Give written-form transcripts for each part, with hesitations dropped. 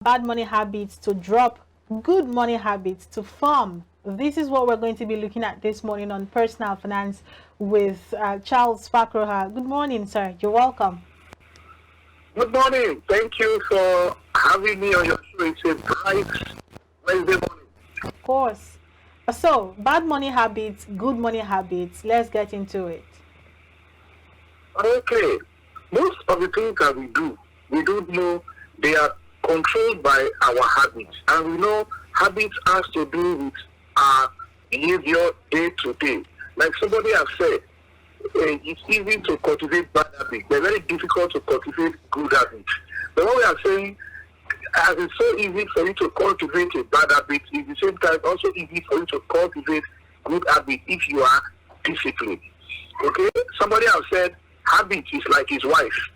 bad money habits to drop, good money habits to form. This is what we're going to be looking at this morning on Personal Finance with Charles Fakroha. Good morning, sir. You're welcome. Good morning. Thank you for having me on your show. It's a bright Wednesday morning. Of course. So, bad money habits, good money habits. Let's get into it. Okay. Most of the things that we don't know they are controlled by our habits. And we know habits has to do with our behavior day to day. Like somebody has said, it's easy to cultivate bad habits. They're very difficult to cultivate good habits. But what we are saying, as it's so easy for you to cultivate a bad habit, it's the same time also easy for you to cultivate good habits if you are disciplined. Okay? Somebody has said, habit is like his wife.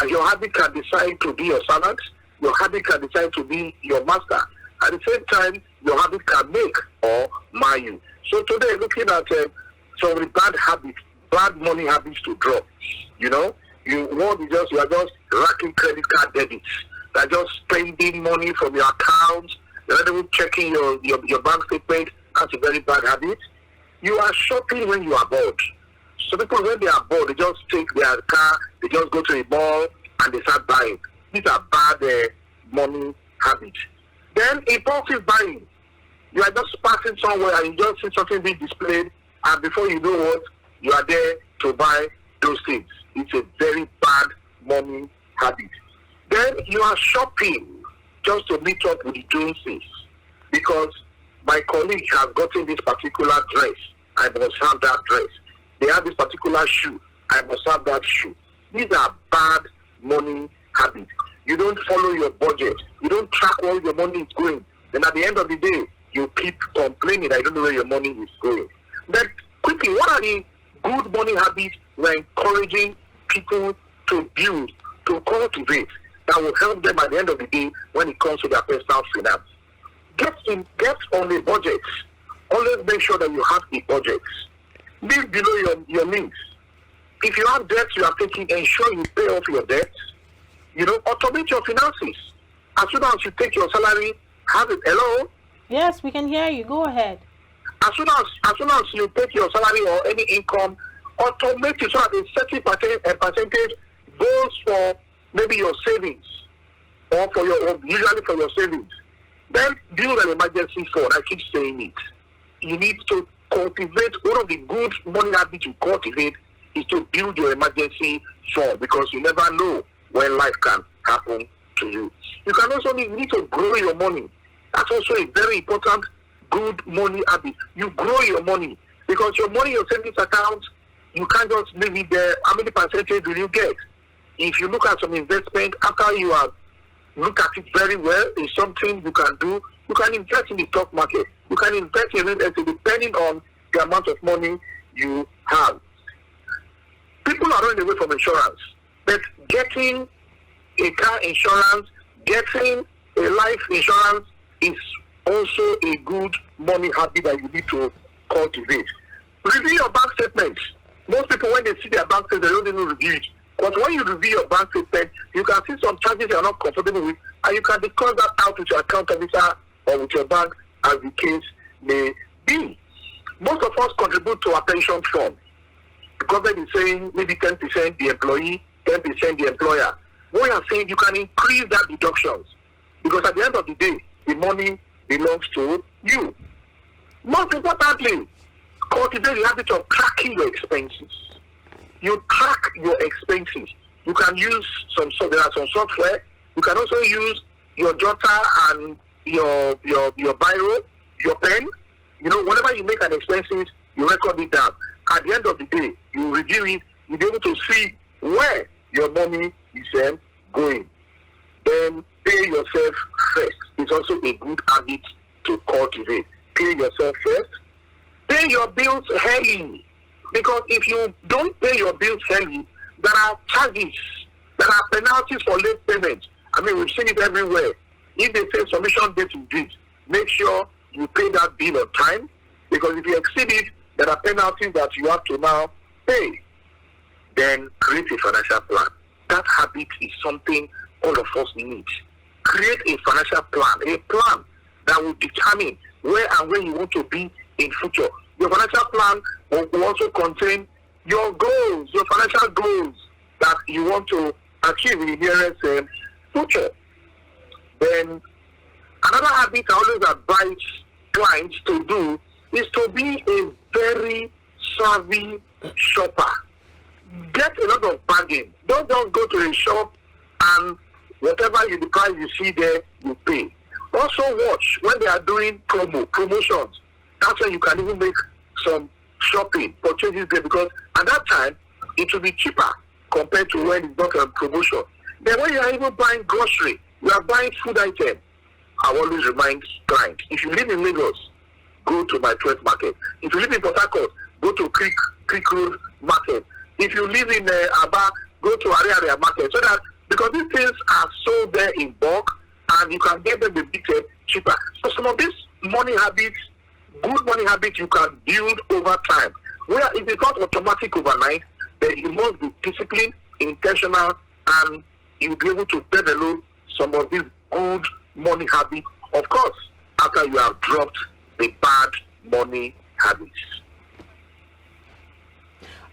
Your habit can decide to be your servant. Your habit can decide to be your master. At the same time, your habit can make or mar you. So today, looking at some of the bad habits, bad money habits to drop. You know, you are just racking credit card debits. You're just spending money from your account. You're not even checking your bank statement. That's a very bad habit. You are shopping when you are bored. So people, when they are bored, they just take their car, they just go to a mall and they start buying. These are bad money habits. Then impulsive buying. You are just passing somewhere and you just see something being displayed, and before you know what, you are there to buy those things. It's a very bad money habit. Then you are shopping just to meet up with the Joneses because my colleague has gotten this particular dress. I must have that dress. They have this particular shoe. I must have that shoe. These are bad money habits. You don't follow your budget. You don't track where your money is going. Then at the end of the day, you keep complaining that you don't know where your money is going. Then quickly, what are the good money habits we're encouraging people to build, to cultivate, that will help them at the end of the day when it comes to their personal finance? Get on a budget. Always make sure that you have a budget. Live below your means. If you have debts you are taking, ensure you pay off your debts. You know, automate your finances. As soon as you take your salary, have it. Hello? Yes, we can hear you. Go ahead. As soon as you take your salary or any income, automate it so that a certain percentage goes for maybe your savings or usually for your savings. Then build an emergency fund. I keep saying it. You need to cultivate. One of the good money habits you cultivate is to build your emergency fund, because you never know when life can happen to you. You can also need to grow your money. That's also a very important good money habit. You grow your money, because your money, your savings account, you can't just leave it there. How many percentage will you get? If you look at some investment, after you have looked at it very well, it's something you can do. You can invest in the stock market. You can invest in real estate depending on the amount of money you have. People are running away from insurance, but getting a car insurance, getting a life insurance is also a good money habit that you need to cultivate. Review your bank statements. Most people, when they see their bank statement, they don't even review it. But when you review your bank statement, you can see some charges you are not comfortable with, and you can discuss that out with your account officer or with your bank, as the case may be. Most of us contribute to our pension fund. The government is saying maybe 10% the employee, 10% the employer. We are saying you can increase that deductions, because at the end of the day, the money belongs to you. Most importantly, cultivate the habit of tracking your expenses. You track your expenses. You can use there are some software. You can also use your jotter and your biro, your pen. You know, whenever you make an expenses, you record it down. At the end of the day, you review it. You'll be able to see where your money is going. Then pay yourself first. It's also a good habit to cultivate. Pay yourself first. Pay your bills early. Because if you don't pay your bills early, there are charges, there are penalties for late payment. I mean, we've seen it everywhere. If they say submission date is this, make sure you pay that bill on time, because if you exceed it, there are penalties that you have to now pay. Then create a financial plan. That habit is something all of us need. create a financial plan, a plan that will determine where and where you want to be in future. Your financial plan will also contain your goals, your financial goals that you want to achieve in the nearest future. Then another habit I always advise clients to do is to be a very savvy shopper. Get a lot of bargain. Don't just go to a shop and whatever the price you see there, you pay. Also watch when they are doing promotions. That's when you can even make some shopping purchases there, because at that time it will be cheaper compared to when it's not a promotion. Then when you are even buying grocery, you are buying food items, I always remind clients, if you live in Lagos, go to my 12th market. If you live in Port Harcourt, go to Creek Road Market. If you live in Aba, go to Area Market. So that, because these things are sold there in bulk and you can get them a bit cheaper. So some of these money habits, good money habits, you can build over time. Where if it's not automatic overnight, then you must be disciplined, intentional, and you'll be able to develop some of these good money habits, of course, after you have dropped the bad money habits.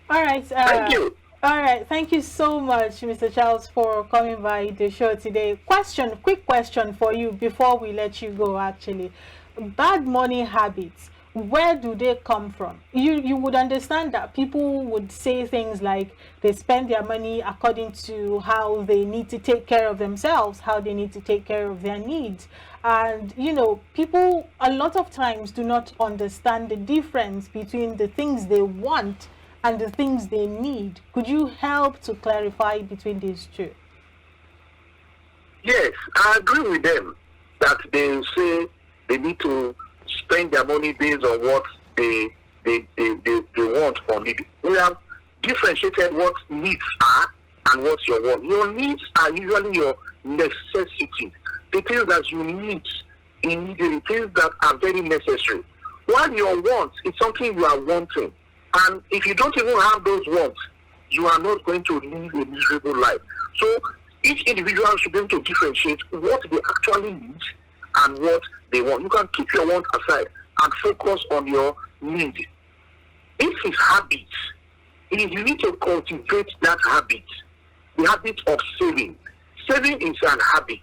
All right. Thank you. All right. Thank you so much, Mr. Charles, for coming by the show today. Quick question for you before we let you go, actually. Bad money habits, where do they come from? You would understand that people would say things like they spend their money according to how they need to take care of themselves, how they need to take care of their needs. And, people a lot of times do not understand the difference between the things they want and the things they need. Could you help to clarify between these two? Yes, I agree with them that they say they need to spend their money based on what they want or need. We have differentiated what needs are and what your want. Your needs are usually your necessities, the things that you need immediately, things that are very necessary. While your wants is something you are wanting, and if you don't even have those wants, you are not going to live a miserable life. So each individual should be able to differentiate what they actually need and what they want. You can keep your want aside and focus on your need. If it's habits, you need to cultivate that habit, the habit of saving. Saving is an habit.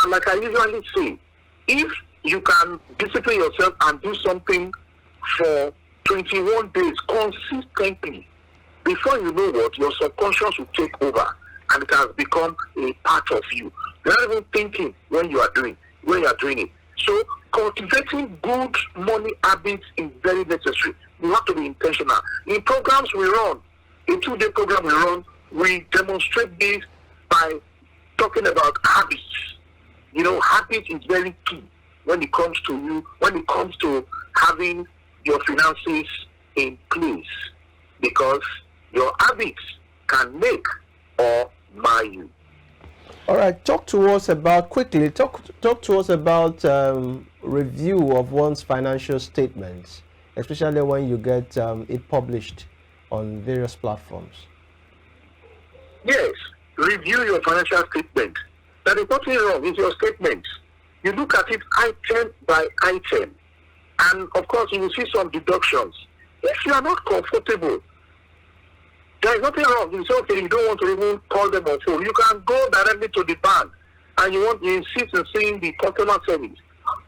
And like I usually say, if you can discipline yourself and do something for 21 days consistently, before you know what, your subconscious will take over and it has become a part of you. You're not even thinking when you are doing it. So cultivating good money habits is very necessary. You have to be intentional. In programs we run, a 2-day program we run, we demonstrate this by talking about habits. Habit is very key when it comes to having your finances in place, because your habits can make or mar you. All right, talk to us about review of one's financial statements, especially when you get it published on various platforms. Yes, review your financial statement. There is nothing wrong with your statements. You look at it item by item, and of course you will see some deductions. If you are not comfortable, there is nothing wrong. You say, okay, you don't want to even call them on phone. You can go directly to the bank and you insist on seeing the customer service.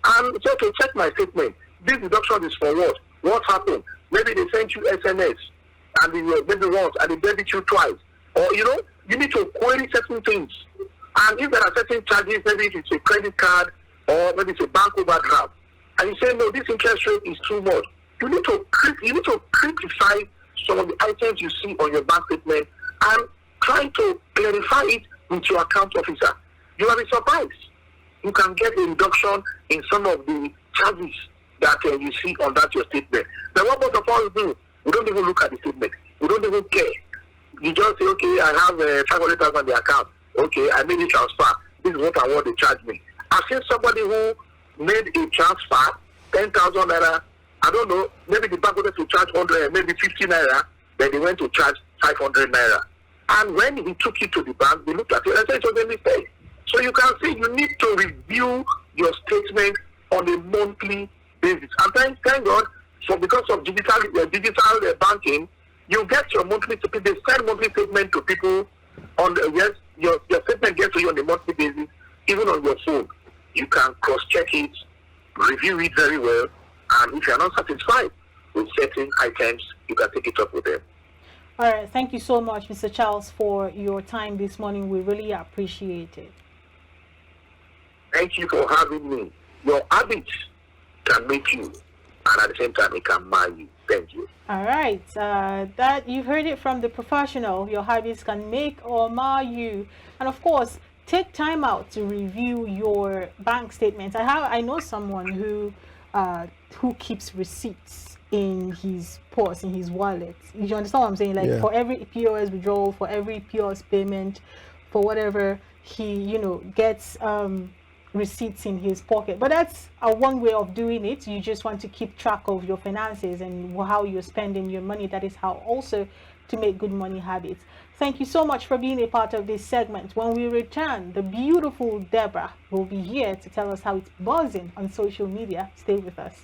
And say, okay, check my statement. This deduction is for what? What happened? Maybe they sent you SMS and maybe once and they debit you twice. Or, you need to query certain things. And if there are certain charges, maybe if it's a credit card or maybe it's a bank overdraft, and you say, no, this interest rate is too much, you need to criticize some of the items you see on your bank statement and try to clarify it with your account officer. You will be surprised. You can get a reduction in some of the charges that you see on that your statement. Now, what most of us do, we don't even look at the statement. We don't even care. You just say, okay, I have 500,000 in the account. Okay, I made a transfer. This is what I want to charge me. I've seen somebody who made a transfer, 10,000 naira. I don't know, maybe the bank wanted to charge 100, maybe 50 naira, then they went to charge 500 naira. And when he took it to the bank, they looked at it and said it was a mistake. So you can see you need to review your statement on a monthly basis. And thank God, for because of digital banking, you get your monthly statement. They send monthly statement to people on the, yes, your statement gets to you on a monthly basis, even on your phone. You can cross-check it, review it very well, and if you are not satisfied with certain items, you can take it up with them. All right. Thank you so much, Mr. Charles, for your time this morning. We really appreciate it. Thank you for having me. Your habits can make you, and at the same time, it can mar you. Thank you. All right. That you've heard it from the professional. Your habits can make or mar you. And of course, take time out to review your bank statements. I know someone who keeps receipts in his purse, in his wallet. You understand what I'm saying? Like, for every POS withdrawal, for every POS payment, for whatever, he gets receipts in his pocket. But that's one way of doing it. You just want to keep track of your finances and how you're spending your money. That is how also to make good money habits. Thank you so much for being a part of this segment. When we return, the beautiful Deborah will be here to tell us how it's buzzing on social media. Stay with us.